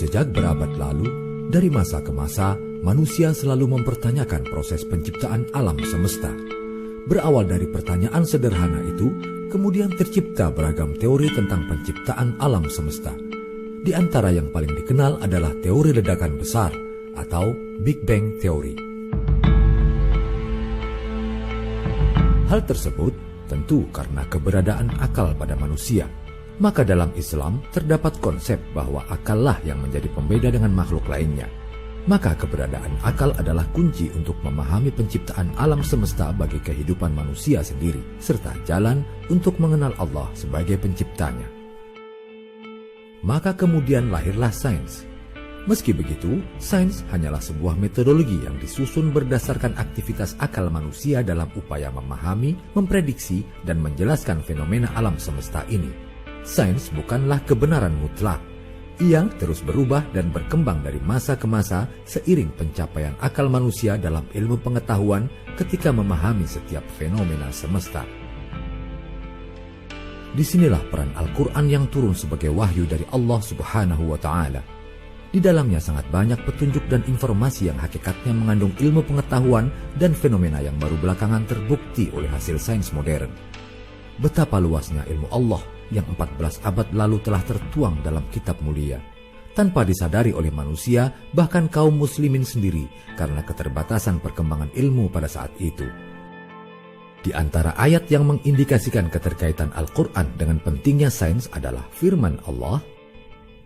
Sejak berabad lalu, dari masa ke masa, manusia selalu mempertanyakan proses penciptaan alam semesta. Berawal dari pertanyaan sederhana itu, kemudian tercipta beragam teori tentang penciptaan alam semesta. Di antara yang paling dikenal adalah teori ledakan besar atau Big Bang Theory. Hal tersebut tentu karena keberadaan akal pada manusia. Maka dalam Islam terdapat konsep bahwa akallah yang menjadi pembeda dengan makhluk lainnya. Maka keberadaan akal adalah kunci untuk memahami penciptaan alam semesta bagi kehidupan manusia sendiri, serta jalan untuk mengenal Allah sebagai penciptanya. Maka kemudian lahirlah sains. Meski begitu, sains hanyalah sebuah metodologi yang disusun berdasarkan aktivitas akal manusia dalam upaya memahami, memprediksi, dan menjelaskan fenomena alam semesta ini. Sains bukanlah kebenaran mutlak. Ia terus berubah dan berkembang dari masa ke masa seiring pencapaian akal manusia dalam ilmu pengetahuan ketika memahami setiap fenomena semesta. Disinilah peran Al-Quran yang turun sebagai wahyu dari Allah Subhanahu wa Ta'ala. Di dalamnya sangat banyak petunjuk dan informasi yang hakikatnya mengandung ilmu pengetahuan dan fenomena yang baru belakangan terbukti oleh hasil sains modern. Betapa luasnya ilmu Allah yang 14 abad lalu telah tertuang dalam kitab mulia, tanpa disadari oleh manusia, bahkan kaum muslimin sendiri, karena keterbatasan perkembangan ilmu pada saat itu. Di antara ayat yang mengindikasikan keterkaitan Al-Quran dengan pentingnya sains adalah firman Allah,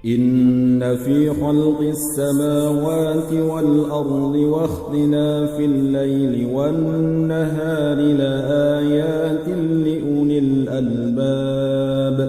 Inna fi khalqis samawati wal ardi wa ikhtilafil laili wan nahari la ayatin li ulil albab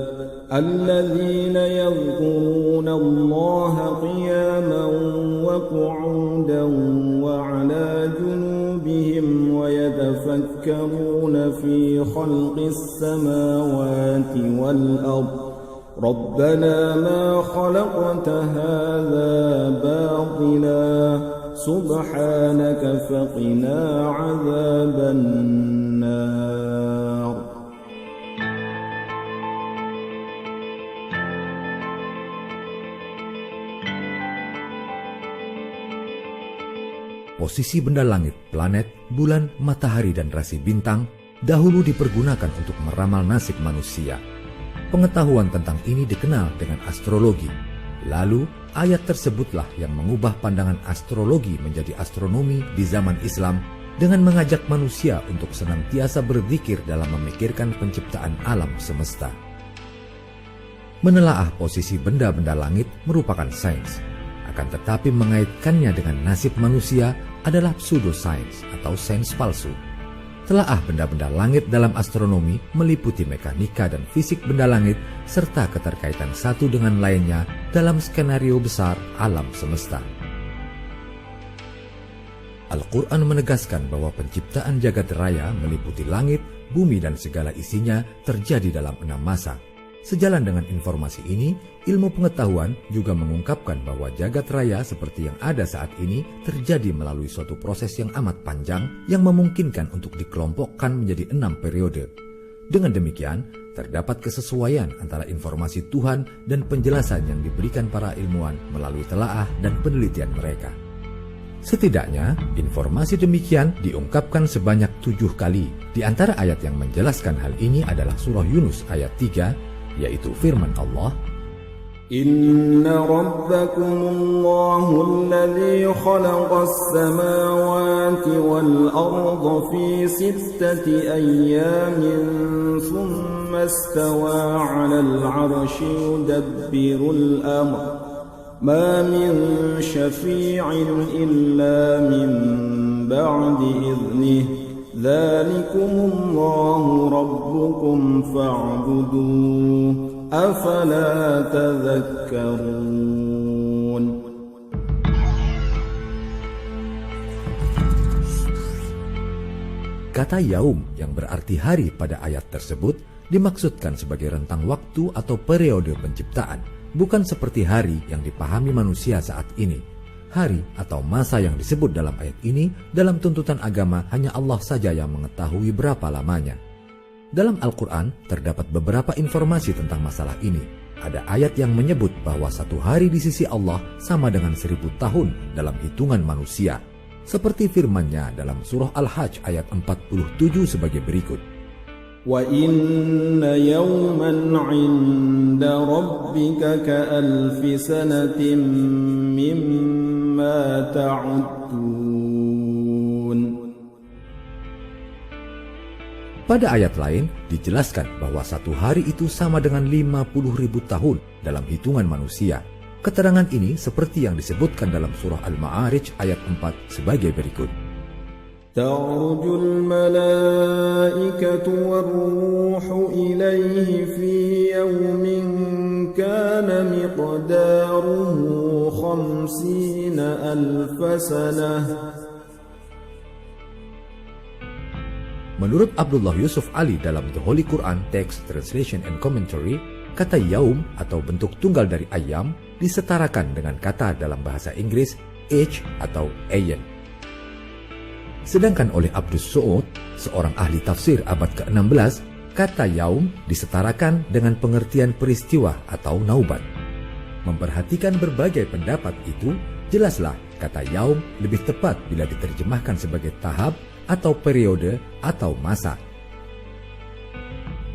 alladhina yadhkuruna Allaha qiyaman wa qu'udan wa 'ala junubihim wa yatafakkaruna fi khalqis samawati wal ardi ربنا ما خلقت هذا باطلا سبحانك فقنا عذاب النار. Posisi benda langit, planet, bulan, matahari, dan rasi bintang dahulu dipergunakan untuk meramal nasib manusia. Pengetahuan tentang ini dikenal dengan astrologi. Lalu, ayat tersebutlah yang mengubah pandangan astrologi menjadi astronomi di zaman Islam dengan mengajak manusia untuk senantiasa berzikir dalam memikirkan penciptaan alam semesta. Menelaah posisi benda-benda langit merupakan sains, akan tetapi mengaitkannya dengan nasib manusia adalah pseudosains atau sains palsu. Telaah benda-benda langit dalam astronomi meliputi mekanika dan fisik benda langit serta keterkaitan satu dengan lainnya dalam skenario besar alam semesta. Al-Quran menegaskan bahwa penciptaan jagat raya meliputi langit, bumi, dan segala isinya terjadi dalam 6 masa. Sejalan dengan informasi ini, ilmu pengetahuan juga mengungkapkan bahwa jagat raya seperti yang ada saat ini terjadi melalui suatu proses yang amat panjang yang memungkinkan untuk dikelompokkan menjadi 6 periode. Dengan demikian, terdapat kesesuaian antara informasi Tuhan dan penjelasan yang diberikan para ilmuwan melalui telaah dan penelitian mereka. Setidaknya, informasi demikian diungkapkan sebanyak 7 kali. Di antara ayat yang menjelaskan hal ini adalah surah Yunus ayat 3, yaitu firman Allah, Inna rabbakumullahu alladhi khalaqas samawati wal arda fi 6 ayyamin thumma istawa 'alal 'arsyi yudabbirul amr ma min syafi'in illa min ba'di idhnihi Dzalikumullahu rabbukum fa'buduh afala tadhakkarun. Kata yaum yang berarti hari pada ayat tersebut dimaksudkan sebagai rentang waktu atau periode penciptaan, bukan seperti hari yang dipahami manusia saat ini. Hari atau masa yang disebut dalam ayat ini dalam tuntutan agama hanya Allah saja yang mengetahui berapa lamanya. Dalam Al-Quran terdapat beberapa informasi tentang masalah ini. Ada ayat yang menyebut bahwa satu hari di sisi Allah sama dengan 1000 tahun dalam hitungan manusia. Seperti firman-Nya dalam surah Al-Hajj ayat 47 sebagai berikut. وَإِنَّ يَوْمًا عِندَ رَبِّكَ كَأَلْفِ سَنَةٍ مِّمَّا تَعُدُّونَ. Pada ayat lain dijelaskan bahwa satu hari itu sama dengan 50.000 tahun dalam hitungan manusia. Keterangan ini seperti yang disebutkan dalam surah Al-Ma'arij ayat 4 sebagai berikut. تَعْرُجُ الْمَلَائِكَةُ وَالرُّوحُ إِلَيْهِ فِي يَوْمٍ كَانَ مِقْدَارُهُ 50,000 سَنَةً. Menurut Abdullah Yusuf Ali dalam The Holy Quran Text Translation and Commentary, kata yaum atau bentuk tunggal dari ayam disetarakan dengan kata dalam bahasa Inggris age atau ayen. Sedangkan oleh Abdus Su'ud, seorang ahli tafsir abad ke-16, kata yaum disetarakan dengan pengertian peristiwa atau naubat. Memperhatikan berbagai pendapat itu, jelaslah kata yaum lebih tepat bila diterjemahkan sebagai tahap atau periode atau masa.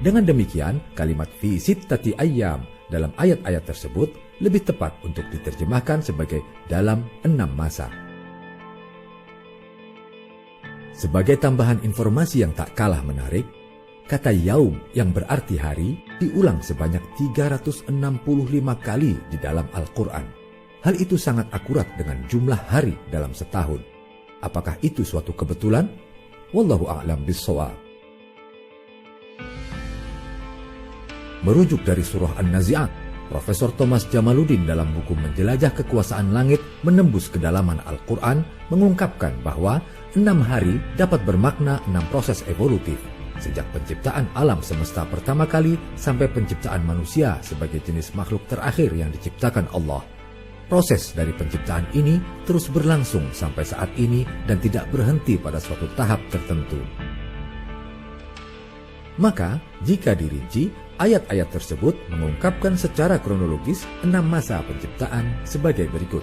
Dengan demikian, kalimat fi sittati ayyam dalam ayat-ayat tersebut lebih tepat untuk diterjemahkan sebagai dalam 6 masa. Sebagai tambahan informasi yang tak kalah menarik, kata yaum yang berarti hari diulang sebanyak 365 kali di dalam Al-Quran. Hal itu sangat akurat dengan jumlah hari dalam setahun. Apakah itu suatu kebetulan? Wallahu a'lam bis-shawab. Merujuk dari surah An-Nazi'at, Profesor Thomas Jamaluddin dalam buku Menjelajah Kekuasaan Langit Menembus Kedalaman Al-Quran mengungkapkan bahwa 6 hari dapat bermakna 6 proses evolutif, sejak penciptaan alam semesta pertama kali sampai penciptaan manusia sebagai jenis makhluk terakhir yang diciptakan Allah. Proses dari penciptaan ini terus berlangsung sampai saat ini dan tidak berhenti pada suatu tahap tertentu. Maka, jika dirinci, ayat-ayat tersebut mengungkapkan secara kronologis 6 masa penciptaan sebagai berikut.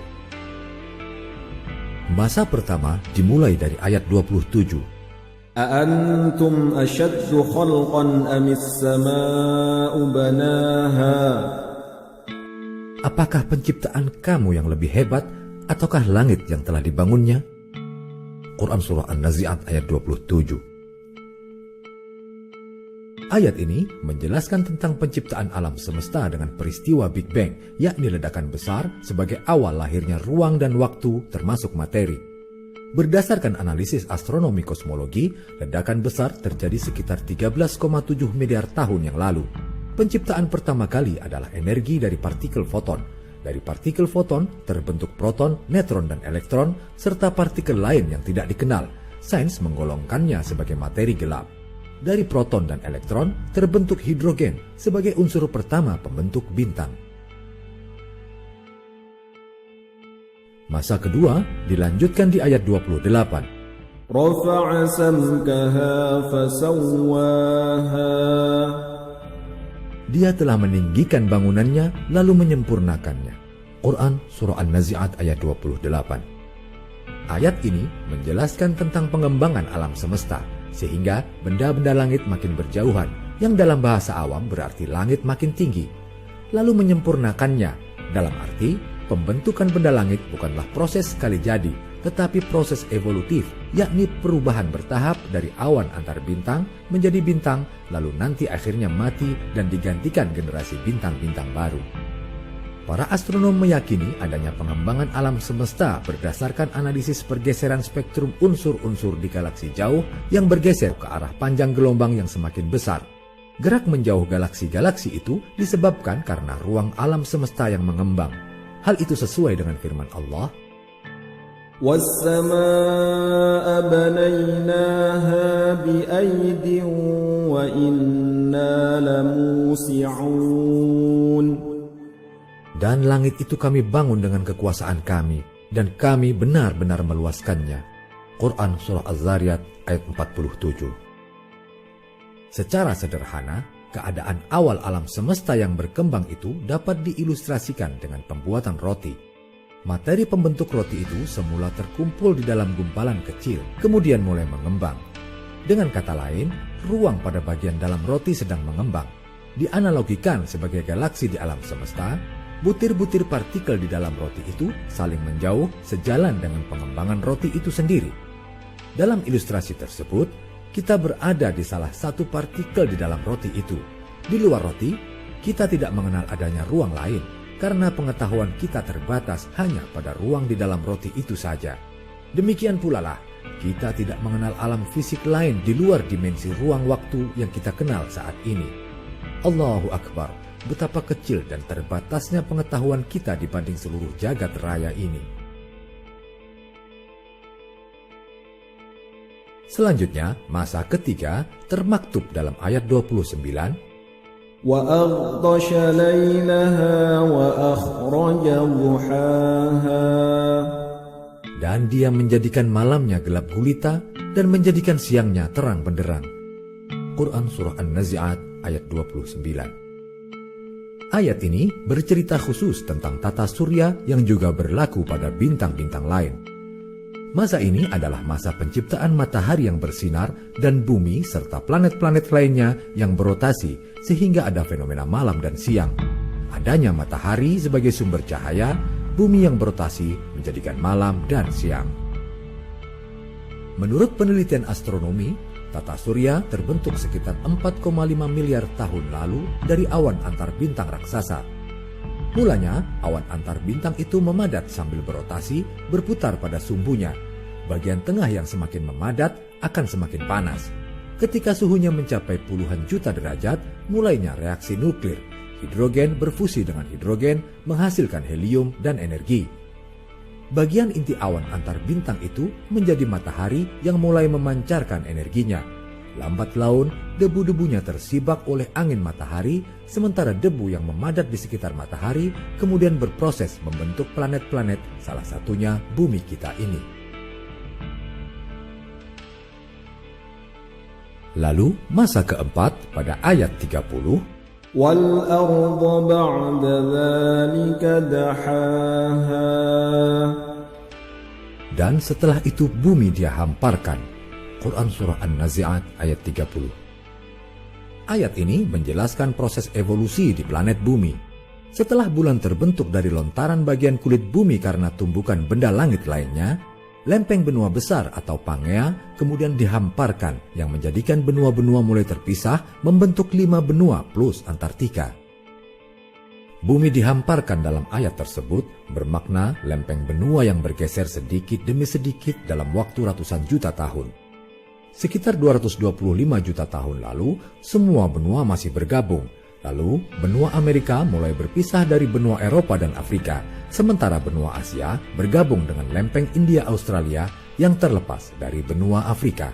Masa pertama dimulai dari ayat 27. أَأَنْتُمْ أَشَدُّ خَلْقًا أَمِ السَّمَاءُ بَنَاهَا. Apakah penciptaan kamu yang lebih hebat ataukah langit yang telah dibangunnya? Quran Surah An-Nazi'at ayat 27. Ayat ini menjelaskan tentang penciptaan alam semesta dengan peristiwa Big Bang, yakni ledakan besar sebagai awal lahirnya ruang dan waktu termasuk materi. Berdasarkan analisis astronomi kosmologi, ledakan besar terjadi sekitar 13,7 miliar tahun yang lalu. Penciptaan pertama kali adalah energi dari partikel foton. Dari partikel foton terbentuk proton, neutron, dan elektron, serta partikel lain yang tidak dikenal. Sains menggolongkannya sebagai materi gelap. Dari proton dan elektron terbentuk hidrogen sebagai unsur pertama pembentuk bintang. Masa kedua dilanjutkan di ayat 28. رَفَعَ سَمْكَهَا فَسَوَّاهَا. Dia telah meninggikan bangunannya lalu menyempurnakannya. Quran Surah An-Nazi'at ayat 28. Ayat ini menjelaskan tentang pengembangan alam semesta, sehingga benda-benda langit makin berjauhan, yang dalam bahasa awam berarti langit makin tinggi. Lalu menyempurnakannya, dalam arti pembentukan benda langit bukanlah proses sekali jadi, tetapi proses evolutif, yakni perubahan bertahap dari awan antar bintang menjadi bintang, lalu nanti akhirnya mati dan digantikan generasi bintang-bintang baru. Para astronom meyakini adanya pengembangan alam semesta berdasarkan analisis pergeseran spektrum unsur-unsur di galaksi jauh yang bergeser ke arah panjang gelombang yang semakin besar. Gerak menjauh galaksi-galaksi itu disebabkan karena ruang alam semesta yang mengembang. Hal itu sesuai dengan firman Allah, وَالسَّمَاءَ بَنَيْنَاهَا بِأَيْدٍ وَإِنَّا لَمُوسِعُونَ. dan langit itu kami bangun dengan kekuasaan kami, dan kami benar-benar meluaskannya. Quran Surah Az-Zariyat ayat 47. Secara sederhana, Keadaan awal alam semesta yang berkembang itu dapat diilustrasikan dengan pembuatan roti. Materi pembentuk roti itu semula terkumpul di dalam gumpalan kecil, kemudian mulai mengembang. Dengan kata lain, ruang pada bagian dalam roti sedang mengembang. Dianalogikan sebagai galaksi di alam semesta, butir-butir partikel di dalam roti itu saling menjauh sejalan dengan pengembangan roti itu sendiri. Dalam ilustrasi tersebut, kita berada di salah satu partikel di dalam roti itu. Di luar roti, kita tidak mengenal adanya ruang lain, karena pengetahuan kita terbatas hanya pada ruang di dalam roti itu saja. Demikian pula lah, kita tidak mengenal alam fisik lain di luar dimensi ruang waktu yang kita kenal saat ini. Allahu Akbar, betapa kecil dan terbatasnya pengetahuan kita dibanding seluruh jagat raya ini. Selanjutnya, masa ketiga termaktub dalam ayat 29, وَأَغْطَشَ لَيْلَهَا وَأَخْرَجَ ضُحَاهَا. Dan dia menjadikan malamnya gelap gulita dan menjadikan siangnya terang benderang. Quran Surah An-Nazi'at ayat 29. Ayat ini bercerita khusus tentang tata surya yang juga berlaku pada bintang-bintang lain. Masa ini adalah masa penciptaan matahari yang bersinar dan bumi serta planet-planet lainnya yang berotasi sehingga ada fenomena malam dan siang. Adanya matahari sebagai sumber cahaya, bumi yang berotasi menjadikan malam dan siang. Menurut penelitian astronomi, tata surya terbentuk sekitar 4,5 miliar tahun lalu dari awan antar bintang raksasa. Mulanya, awan antar bintang itu memadat sambil berotasi, berputar pada sumbunya. Bagian tengah yang semakin memadat akan semakin panas. Ketika suhunya mencapai puluhan juta derajat, mulainya reaksi nuklir. Hidrogen berfusi dengan hidrogen, menghasilkan helium dan energi. Bagian inti awan antar bintang itu menjadi matahari yang mulai memancarkan energinya. Lambat laun, debu-debunya tersibak oleh angin matahari, sementara debu yang memadat di sekitar matahari kemudian berproses membentuk planet-planet, salah satunya bumi kita ini. Lalu, masa keempat pada ayat 30, وَالْأَرْضَ بَعْدَ ذَلِكَ دَحَاهَا. Dan setelah itu bumi dia hamparkan. Quran Surah An-Nazi'at ayat 30. Ayat ini menjelaskan proses evolusi di planet bumi. Setelah bulan terbentuk dari lontaran bagian kulit bumi karena tumbukan benda langit lainnya, lempeng benua besar atau Pangea kemudian dihamparkan yang menjadikan benua-benua mulai terpisah membentuk 5 benua plus Antartika. Bumi dihamparkan dalam ayat tersebut bermakna lempeng benua yang bergeser sedikit demi sedikit dalam waktu ratusan juta tahun. Sekitar 225 juta tahun lalu, semua benua masih bergabung. Lalu, benua Amerika mulai berpisah dari benua Eropa dan Afrika, sementara benua Asia bergabung dengan lempeng India Australia yang terlepas dari benua Afrika.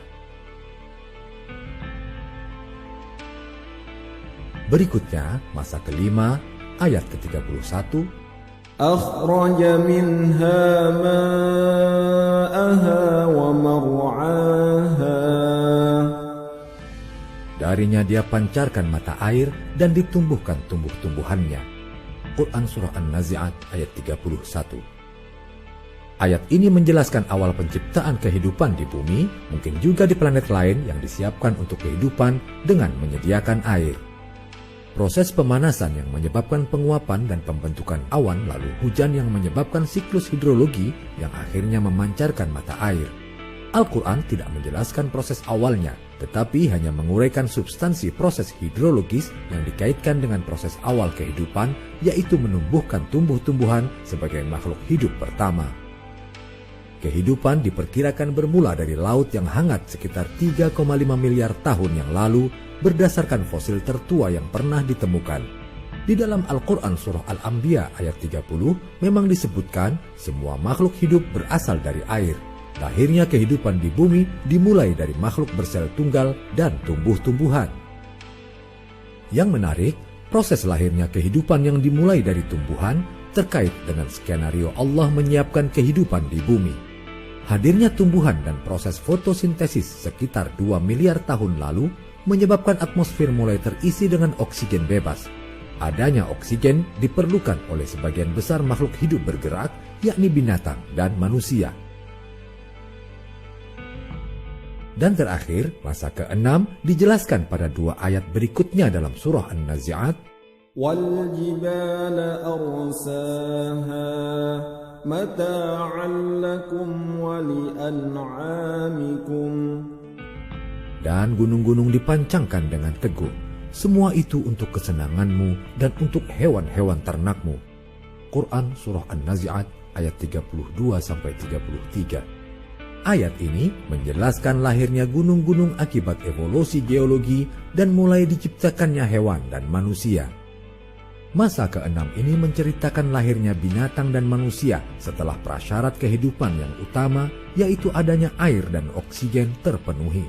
Berikutnya, masa kelima, ayat ke-31, أَخْرَجَ مِنْهَا مَاءَهَا وَمَرْعَاهَا. Darinya dia pancarkan mata air dan ditumbuhkan tumbuh-tumbuhannya. Quran Surah An-Nazi'at ayat 31. Ayat ini menjelaskan awal penciptaan kehidupan di bumi, mungkin juga di planet lain yang disiapkan untuk kehidupan dengan menyediakan air. Proses pemanasan yang menyebabkan penguapan dan pembentukan awan, lalu hujan yang menyebabkan siklus hidrologi yang akhirnya memancarkan mata air. Al-Quran tidak menjelaskan proses awalnya, tetapi hanya menguraikan substansi proses hidrologis yang dikaitkan dengan proses awal kehidupan, yaitu menumbuhkan tumbuh-tumbuhan sebagai makhluk hidup pertama. Kehidupan diperkirakan bermula dari laut yang hangat sekitar 3,5 miliar tahun yang lalu berdasarkan fosil tertua yang pernah ditemukan. Di dalam Al-Quran Surah Al-Anbiya ayat 30 memang disebutkan semua makhluk hidup berasal dari air. Lahirnya kehidupan di bumi dimulai dari makhluk bersel tunggal dan tumbuh-tumbuhan. Yang menarik, proses lahirnya kehidupan yang dimulai dari tumbuhan terkait dengan skenario Allah menyiapkan kehidupan di bumi. Hadirnya tumbuhan dan proses fotosintesis sekitar 2 miliar tahun lalu menyebabkan atmosfer mulai terisi dengan oksigen bebas. Adanya oksigen diperlukan oleh sebagian besar makhluk hidup bergerak, yakni binatang dan manusia. Dan terakhir, masa ke-6 dijelaskan pada 2 ayat berikutnya dalam surah An-Nazi'at. وَالْجِبَالَ أَرْسَاهَا مَتَاعًا لَكُمْ وَلِأَنْعَامِكُمْ. Dan gunung-gunung dipancangkan dengan teguh. Semua itu untuk kesenanganmu dan untuk hewan-hewan ternakmu. Quran Surah An-Nazi'at ayat 32-33. Ayat ini menjelaskan lahirnya gunung-gunung akibat evolusi geologi dan mulai diciptakannya hewan dan manusia. Masa ke-6 ini menceritakan lahirnya binatang dan manusia setelah prasyarat kehidupan yang utama, yaitu adanya air dan oksigen terpenuhi.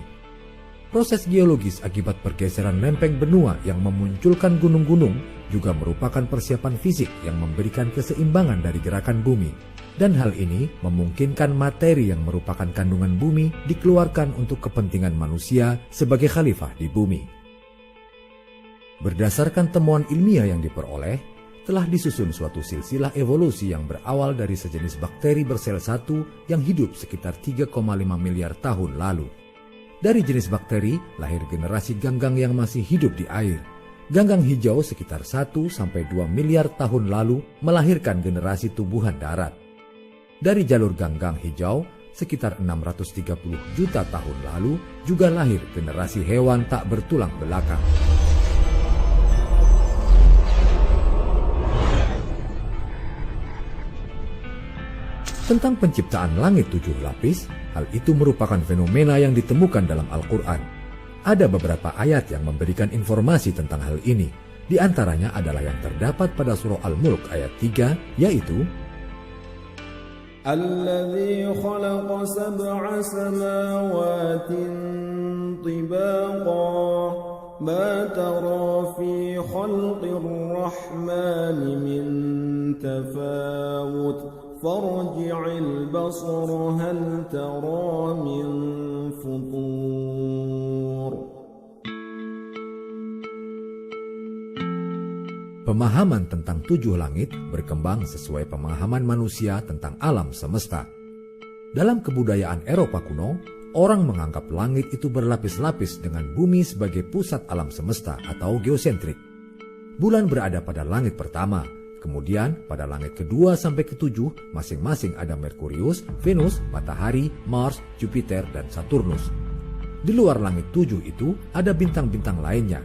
Proses geologis akibat pergeseran lempeng benua yang memunculkan gunung-gunung juga merupakan persiapan fisik yang memberikan keseimbangan dari gerakan bumi. Dan hal ini memungkinkan materi yang merupakan kandungan bumi dikeluarkan untuk kepentingan manusia sebagai khalifah di bumi. Berdasarkan temuan ilmiah yang diperoleh, telah disusun suatu silsilah evolusi yang berawal dari sejenis bakteri bersel satu yang hidup sekitar 3,5 miliar tahun lalu. Dari jenis bakteri, lahir generasi ganggang yang masih hidup di air. Ganggang hijau sekitar 1-2 miliar tahun lalu melahirkan generasi tumbuhan darat. Dari jalur ganggang hijau, sekitar 630 juta tahun lalu juga lahir generasi hewan tak bertulang belakang. Tentang penciptaan langit 7 lapis, hal itu merupakan fenomena yang ditemukan dalam Al-Quran. Ada beberapa ayat yang memberikan informasi tentang hal ini. Di antaranya adalah yang terdapat pada surah Al-Mulk ayat 3, yaitu الذي خلق 7 سماوات طباقا ما ترى في خلق الرحمن من تفاوت فارجع البصر هل ترى من فطور. Pemahaman tentang 7 langit berkembang sesuai pemahaman manusia tentang alam semesta. Dalam kebudayaan Eropa kuno, orang menganggap langit itu berlapis-lapis dengan bumi sebagai pusat alam semesta atau geosentrik. Bulan berada pada langit pertama, kemudian pada langit kedua sampai ketujuh masing-masing ada Merkurius, Venus, Matahari, Mars, Jupiter, dan Saturnus. Di luar langit 7 itu ada bintang-bintang lainnya.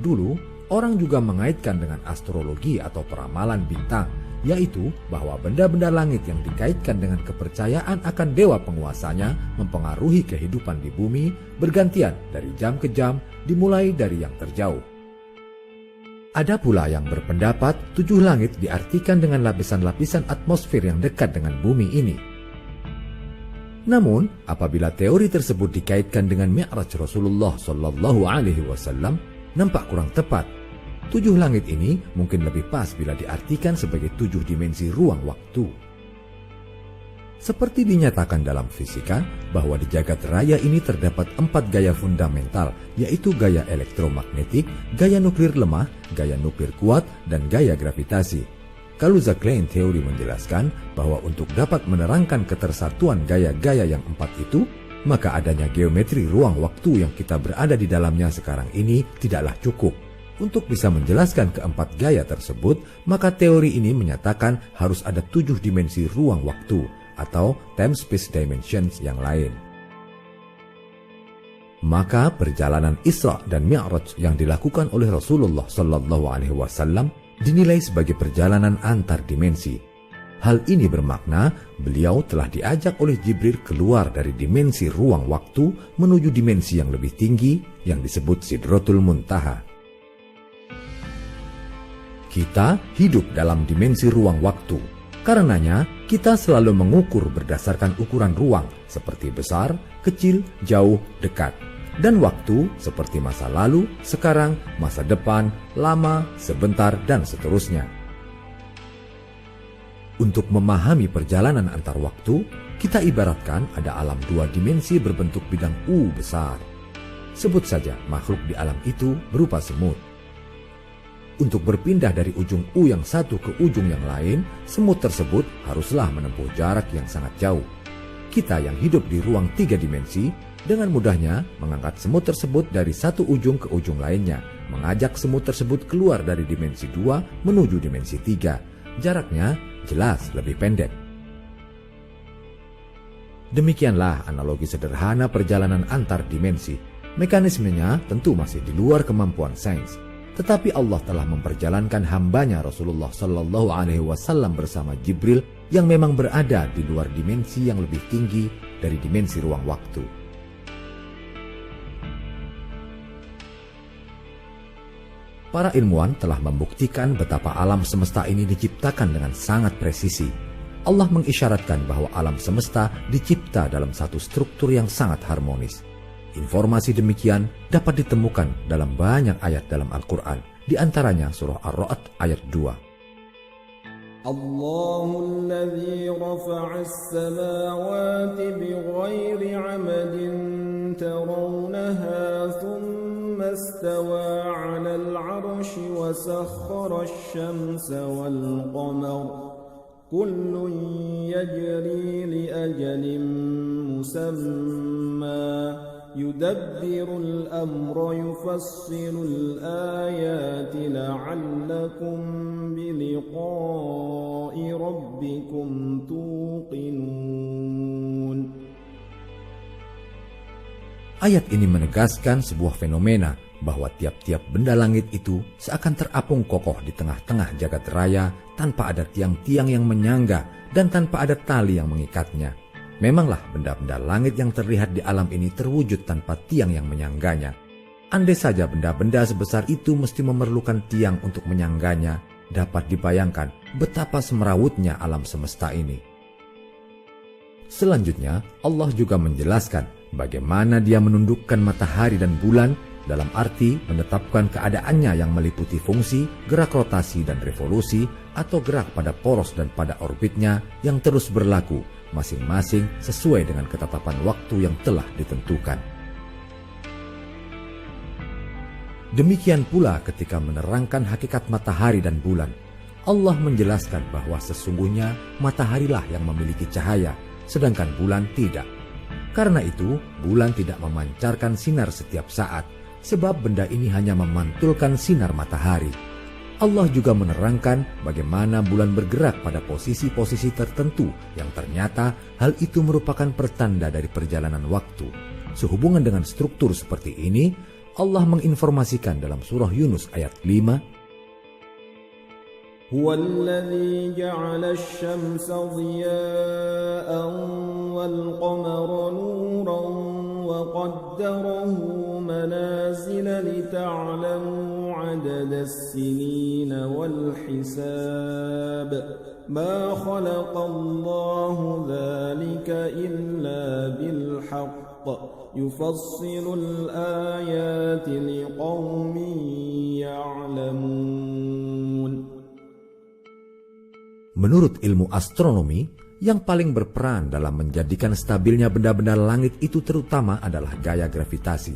Dulu, orang juga mengaitkan dengan astrologi atau peramalan bintang, yaitu bahwa benda-benda langit yang dikaitkan dengan kepercayaan akan dewa penguasanya mempengaruhi kehidupan di bumi bergantian dari jam ke jam, dimulai dari yang terjauh. Ada pula yang berpendapat 7 langit diartikan dengan lapisan-lapisan atmosfer yang dekat dengan bumi ini. Namun, apabila teori tersebut dikaitkan dengan Mi'raj Rasulullah SAW, nampak kurang tepat. 7 langit ini mungkin lebih pas bila diartikan sebagai 7 dimensi ruang waktu. Seperti dinyatakan dalam fisika, bahwa di jagat raya ini terdapat 4 gaya fundamental, yaitu gaya elektromagnetik, gaya nuklir lemah, gaya nuklir kuat, dan gaya gravitasi. Kaluza-Klein teori menjelaskan bahwa untuk dapat menerangkan ketersatuan gaya-gaya yang 4 itu, maka adanya geometri ruang waktu yang kita berada di dalamnya sekarang ini tidaklah cukup. Untuk bisa menjelaskan keempat gaya tersebut, maka teori ini menyatakan harus ada 7 dimensi ruang waktu atau time-space dimensions yang lain. Maka perjalanan Isra dan Mi'raj yang dilakukan oleh Rasulullah SAW dinilai sebagai perjalanan antar dimensi. Hal ini bermakna beliau telah diajak oleh Jibril keluar dari dimensi ruang waktu menuju dimensi yang lebih tinggi yang disebut Sidratul Muntaha. Kita hidup dalam dimensi ruang waktu. Karenanya, kita selalu mengukur berdasarkan ukuran ruang seperti besar, kecil, jauh, dekat. Dan waktu seperti masa lalu, sekarang, masa depan, lama, sebentar, dan seterusnya. Untuk memahami perjalanan antar waktu, kita ibaratkan ada alam 2 dimensi berbentuk bidang U besar. Sebut saja makhluk di alam itu berupa semut. Untuk berpindah dari ujung U yang satu ke ujung yang lain, semut tersebut haruslah menempuh jarak yang sangat jauh. Kita yang hidup di ruang 3 dimensi, dengan mudahnya mengangkat semut tersebut dari satu ujung ke ujung lainnya, mengajak semut tersebut keluar dari dimensi 2 menuju dimensi 3. Jaraknya jelas lebih pendek. Demikianlah analogi sederhana perjalanan antar dimensi. Mekanismenya tentu masih di luar kemampuan sains. Tetapi Allah telah memperjalankan hambanya Rasulullah Shallallahu Alaihi Wasallam bersama Jibril yang memang berada di luar dimensi yang lebih tinggi dari dimensi ruang waktu. Para ilmuwan telah membuktikan betapa alam semesta ini diciptakan dengan sangat presisi. Allah mengisyaratkan bahwa alam semesta dicipta dalam satu struktur yang sangat harmonis. Informasi demikian dapat ditemukan dalam banyak ayat dalam Al-Quran, di antaranya surah Ar-Ra'd ayat 2. Allahul ladzi rafa'as samawati bighairi 'amadin tarawnaha thumma istawa 'alal 'arsyi wa sakhkhara asy-syamsa wal qamara kullun yajri li ajalin musamma يدبر الأمر يفصل الآيات لعلكم بلقاء ربكم توقنون. Ayat ini menegaskan sebuah fenomena bahwa tiap-tiap benda langit itu seakan terapung kokoh di tengah-tengah jagat raya tanpa ada tiang-tiang yang menyangga dan tanpa ada tali yang mengikatnya. Memanglah benda-benda langit yang terlihat di alam ini terwujud tanpa tiang yang menyangganya. Andai saja benda-benda sebesar itu mesti memerlukan tiang untuk menyangganya, dapat dibayangkan betapa semerawutnya alam semesta ini. Selanjutnya, Allah juga menjelaskan bagaimana Dia menundukkan matahari dan bulan dalam arti menetapkan keadaannya yang meliputi fungsi, gerak rotasi dan revolusi atau gerak pada poros dan pada orbitnya yang terus berlaku masing-masing sesuai dengan ketetapan waktu yang telah ditentukan. Demikian pula ketika menerangkan hakikat matahari dan bulan, Allah menjelaskan bahwa sesungguhnya mataharilah yang memiliki cahaya, sedangkan bulan tidak. Karena itu, bulan tidak memancarkan sinar setiap saat, sebab benda ini hanya memantulkan sinar matahari. Allah juga menerangkan bagaimana bulan bergerak pada posisi-posisi tertentu yang ternyata hal itu merupakan pertanda dari perjalanan waktu. Sehubungan dengan struktur seperti ini, Allah menginformasikan dalam surah Yunus ayat 5, Huwallazi ja'ala asy-syamsa dhiya'an wal qamara nuran wa qaddarahu manazila lita'lamu 'adada as-sinina wal hisab ma khalaqallahu dzalika illa bil haqq yufassilul ayati liqaumin ya'lamun. Menurut ilmu astronomi, yang paling berperan dalam menjadikan stabilnya benda-benda langit itu terutama adalah gaya gravitasi.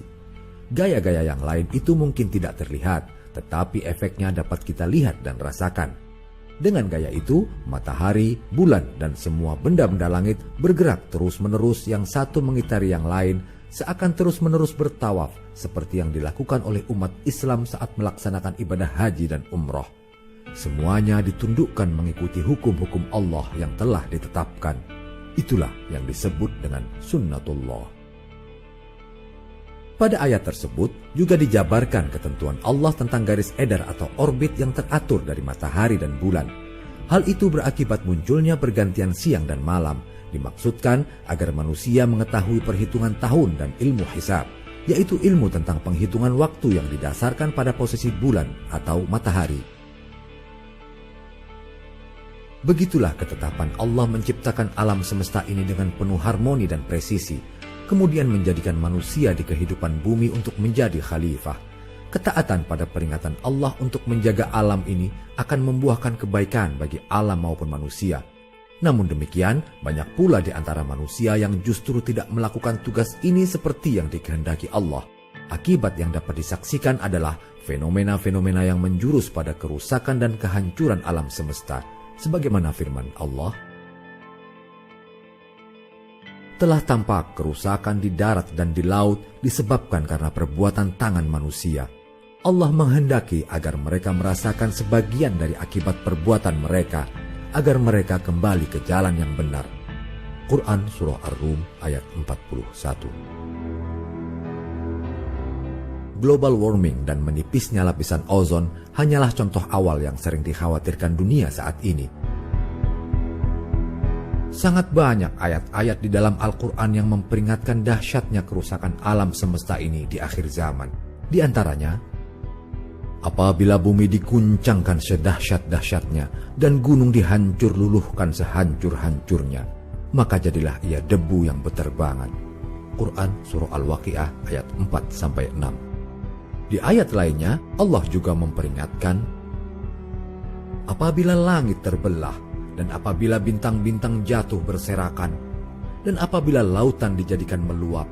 Gaya-gaya yang lain itu mungkin tidak terlihat, tetapi efeknya dapat kita lihat dan rasakan. Dengan gaya itu, matahari, bulan, dan semua benda-benda langit bergerak terus-menerus yang satu mengitari yang lain, seakan terus-menerus bertawaf seperti yang dilakukan oleh umat Islam saat melaksanakan ibadah haji dan umroh. Semuanya ditundukkan mengikuti hukum-hukum Allah yang telah ditetapkan. Itulah yang disebut dengan sunnatullah. Pada ayat tersebut juga dijabarkan ketentuan Allah tentang garis edar atau orbit yang teratur dari matahari dan bulan. Hal itu berakibat munculnya pergantian siang dan malam, dimaksudkan agar manusia mengetahui perhitungan tahun dan ilmu hisab, yaitu ilmu tentang penghitungan waktu yang didasarkan pada posisi bulan atau matahari. Begitulah ketetapan Allah menciptakan alam semesta ini dengan penuh harmoni dan presisi, kemudian menjadikan manusia di kehidupan bumi untuk menjadi khalifah. Ketaatan pada peringatan Allah untuk menjaga alam ini akan membuahkan kebaikan bagi alam maupun manusia. Namun demikian, banyak pula di antara manusia yang justru tidak melakukan tugas ini seperti yang dikehendaki Allah. Akibat yang dapat disaksikan adalah fenomena-fenomena yang menjurus pada kerusakan dan kehancuran alam semesta, sebagaimana firman Allah, telah tampak kerusakan di darat dan di laut disebabkan karena perbuatan tangan manusia. Allah menghendaki agar mereka merasakan sebagian dari akibat perbuatan mereka, agar mereka kembali ke jalan yang benar. Quran Surah Ar-Rum ayat 41. Global warming dan menipisnya lapisan ozon hanyalah contoh awal yang sering dikhawatirkan dunia saat ini. Sangat banyak ayat-ayat di dalam Al-Quran yang memperingatkan dahsyatnya kerusakan alam semesta ini di akhir zaman. Di antaranya, apabila bumi diguncangkan sedahsyat-dahsyatnya dan gunung dihancur luluhkan sehancur-hancurnya, maka jadilah ia debu yang berterbangan. Quran Surah Al-Waqiah ayat 4-6. Di ayat lainnya, Allah juga memperingatkan, apabila langit terbelah, dan apabila bintang-bintang jatuh berserakan, dan apabila lautan dijadikan meluap.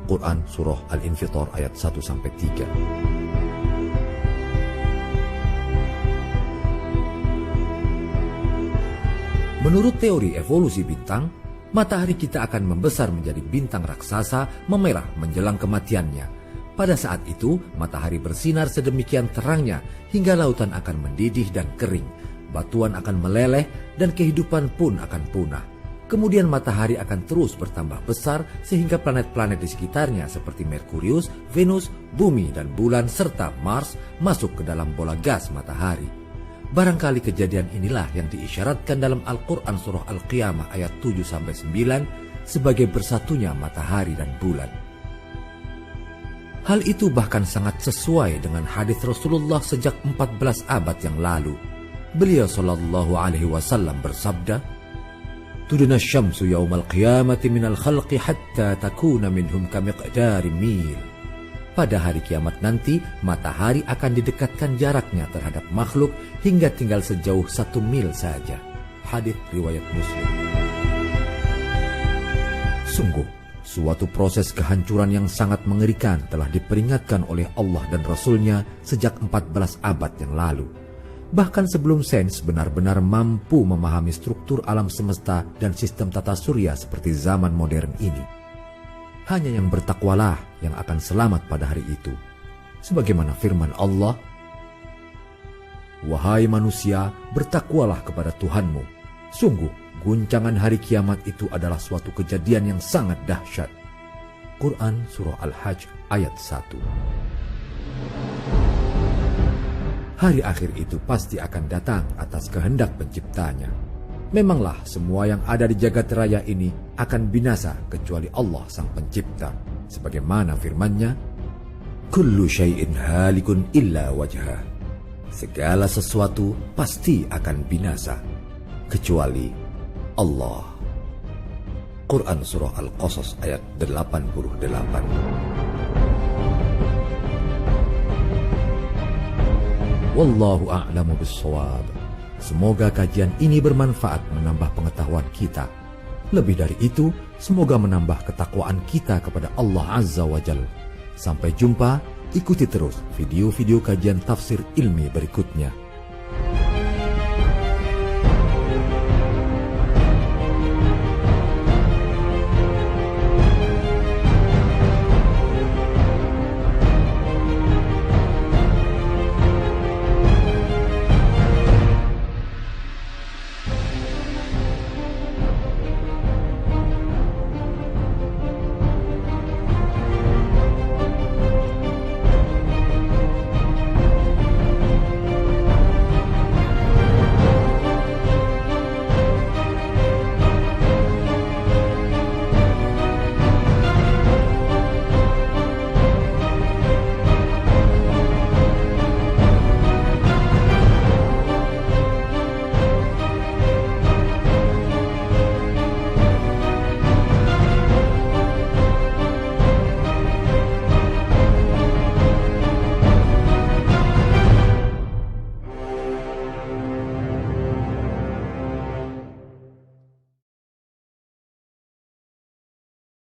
Quran Surah Al-Infitor ayat 1-3. Menurut teori evolusi bintang, matahari kita akan membesar menjadi bintang raksasa memerah menjelang kematiannya. Pada saat itu, matahari bersinar sedemikian terangnya hingga lautan akan mendidih dan kering. Batuan akan meleleh dan kehidupan pun akan punah. Kemudian matahari akan terus bertambah besar sehingga planet-planet di sekitarnya seperti Merkurius, Venus, Bumi dan Bulan serta Mars masuk ke dalam bola gas matahari. Barangkali kejadian inilah yang diisyaratkan dalam Al-Quran Surah Al-Qiyamah ayat 7-9 sebagai bersatunya matahari dan bulan. Hal itu bahkan sangat sesuai dengan hadis Rasulullah sejak 14 abad yang lalu. Beliau sallallahu alaihi wasallam bersabda, "Tudna syamsu yaumal qiyamati minal khalqi hatta takuna minhum kamiqdari mil." Pada hari kiamat nanti, matahari akan didekatkan jaraknya terhadap makhluk hingga tinggal sejauh 1 mil saja. Hadits riwayat Muslim. Sungguh, suatu proses kehancuran yang sangat mengerikan telah diperingatkan oleh Allah dan Rasul-Nya sejak 14 abad yang lalu. Bahkan sebelum sains benar-benar mampu memahami struktur alam semesta dan sistem tata surya seperti zaman modern ini. Hanya yang bertakwalah yang akan selamat pada hari itu. Sebagaimana firman Allah, "Wahai manusia, bertakwalah kepada Tuhanmu. Sungguh, guncangan hari kiamat itu adalah suatu kejadian yang sangat dahsyat." Quran Surah Al-Hajj ayat 1. Hari akhir itu pasti akan datang atas kehendak penciptanya. Memanglah semua yang ada di jagat raya ini akan binasa kecuali Allah sang pencipta. Sebagaimana firman-Nya, "Kullu syai'in halikun illa wajhah." Segala sesuatu pasti akan binasa kecuali Allah. Quran Surah Al-Qasas ayat 88. Wallahu a'lamu bis-shawab. Semoga kajian ini bermanfaat menambah pengetahuan kita. Lebih dari itu, semoga menambah ketakwaan kita kepada Allah Azza wa Jalla. Sampai jumpa, ikuti terus video-video kajian tafsir ilmi berikutnya.